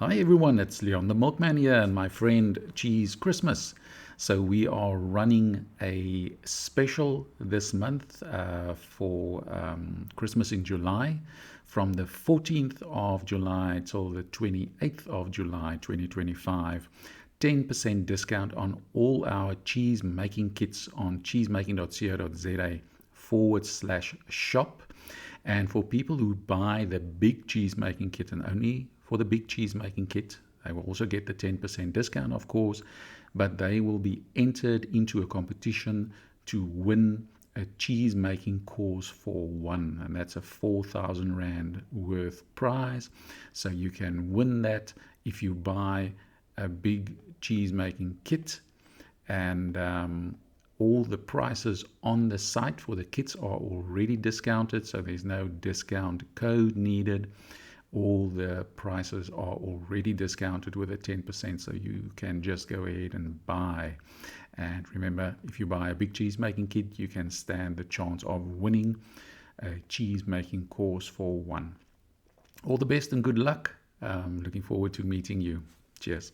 Hi everyone, it's Leon the Milkman here and my friend Cheese Christmas. So we are running a special this month for Christmas in July from the 14th of July till the 28th of July 2025. 10% discount on all our cheese making kits on cheesemaking.co.za/shop. And for people who buy the big cheese making kit, and only for the big cheese making kit, they will also get the 10% discount, of course, but they will be entered into a competition to win a cheese making course for one, and that's a 4,000 Rand worth prize. So you can win that if you buy a big cheese making kit, and all the prices on the site for the kits are already discounted, so there's no discount code needed. All the prices are already discounted with a 10%, so you can just go ahead and buy. And remember, if you buy a big cheese making kit, you can stand the chance of winning a cheese making course for one. All the best and good luck. Looking forward to meeting you. Cheers.